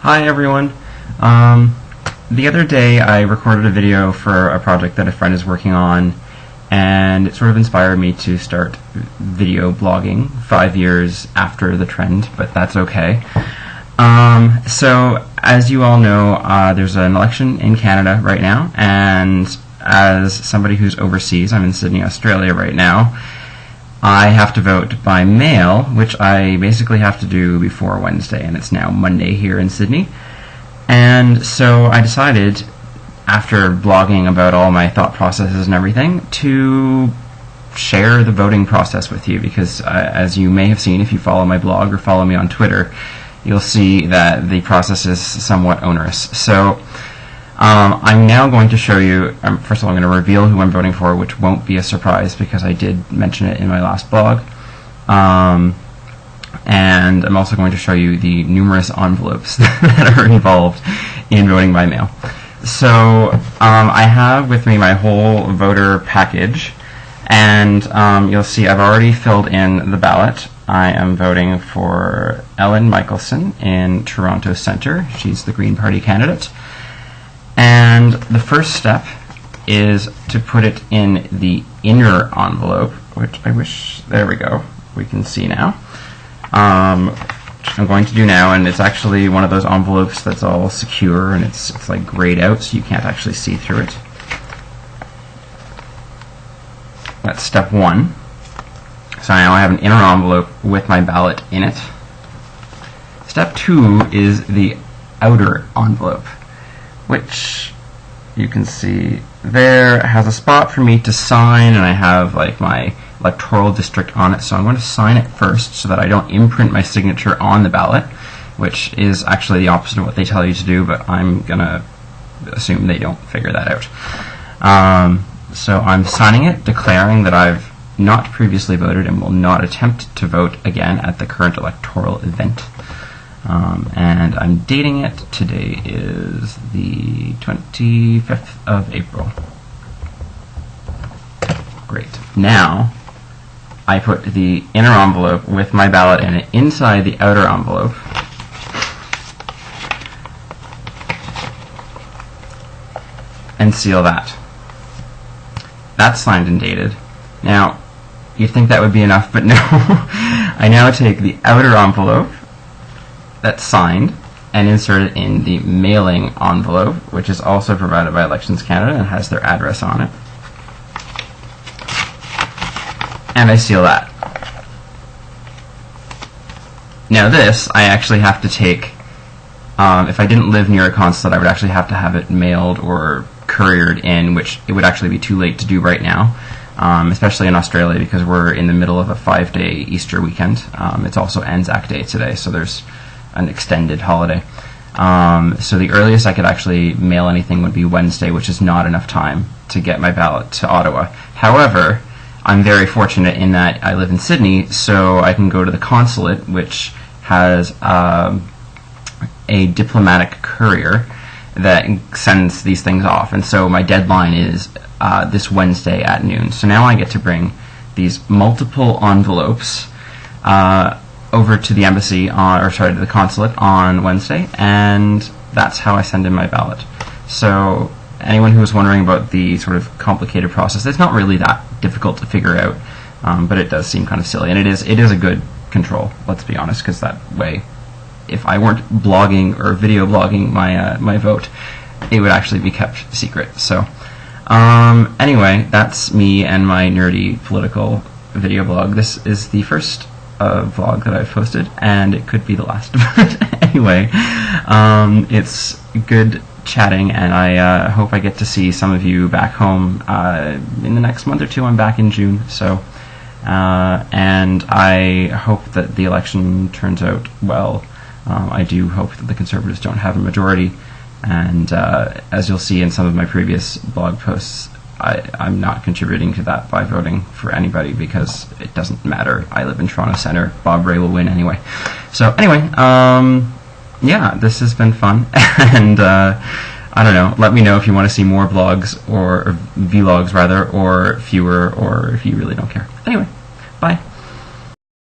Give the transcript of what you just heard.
Hi everyone. The other day I recorded a video for a project that a friend is working on, and it sort of inspired me to start video blogging 5 years after the trend, but that's okay. So as you all know, there's an election in Canada right now, and as somebody who's overseas, I'm in Sydney, Australia right now, I have to vote by mail, which I basically have to do before Wednesday, and it's now Monday here in Sydney. And so I decided, after blogging about all my thought processes and everything, to share the voting process with you, because as you may have seen if you follow my blog or follow me on Twitter, you'll see that the process is somewhat onerous. So I'm now going to show you, first of all I'm going to reveal who I'm voting for, which won't be a surprise because I did mention it in my last blog. And I'm also going to show you the numerous envelopes that are involved in voting by mail. So I have with me my whole voter package, and you'll see I've already filled in the ballot. I am voting for Ellen Michelson in Toronto Centre. She's the Green Party candidate. And the first step is to put it in the inner envelope, which I wish, there we go, we can see now. Which I'm going to do now, and it's actually one of those envelopes that's all secure, and it's like grayed out so you can't actually see through it. That's step one. So now I have an inner envelope with my ballot in it. Step two is the outer envelope, which you can see there has a spot for me to sign, and I have like my electoral district on it, so I'm going to sign it first so that I don't imprint my signature on the ballot, which is actually the opposite of what they tell you to do, but I'm going to assume they don't figure that out. So I'm signing it, declaring that I've not previously voted and will not attempt to vote again at the current electoral event. And I'm dating it. Today is the 25th of April. Great. Now, I put the inner envelope with my ballot in it inside the outer envelope. And seal that. That's signed and dated. Now, you'd think that would be enough, but no. I now take the outer envelope that's signed and insert it in the mailing envelope, which is also provided by Elections Canada and has their address on it. And I seal that. Now this, I actually have to take, if I didn't live near a consulate, I would actually have to have it mailed or couriered in, which it would actually be too late to do right now, especially in Australia because we're in the middle of a 5-day Easter weekend. It's also Anzac Day today, so there's an extended holiday. So the earliest I could actually mail anything would be Wednesday, which is not enough time to get my ballot to Ottawa. However, I'm very fortunate in that I live in Sydney, so I can go to the consulate, which has a diplomatic courier that sends these things off. And so my deadline is this Wednesday at noon. So now I get to bring these multiple envelopes over to the embassy, to the consulate on Wednesday, and that's how I send in my ballot. So anyone who was wondering about the sort of complicated process, it's not really that difficult to figure out, but it does seem kind of silly, and it is a good control, let's be honest, because that way, if I weren't blogging or video blogging my vote, it would actually be kept secret. So anyway, that's me and my nerdy political video blog. This is the first vlog that I've posted, and it could be the last. But anyway, it's good chatting, and I hope I get to see some of you back home in the next month or two. I'm back in June, so and I hope that the election turns out well. I do hope that the Conservatives don't have a majority, and as you'll see in some of my previous blog posts, I'm not contributing to that by voting for anybody because it doesn't matter. I live in Toronto Centre. Bob Ray will win anyway. So anyway, yeah, this has been fun, and I don't know, let me know if you want to see more blogs, or vlogs rather, or fewer, or if you really don't care. Anyway, bye.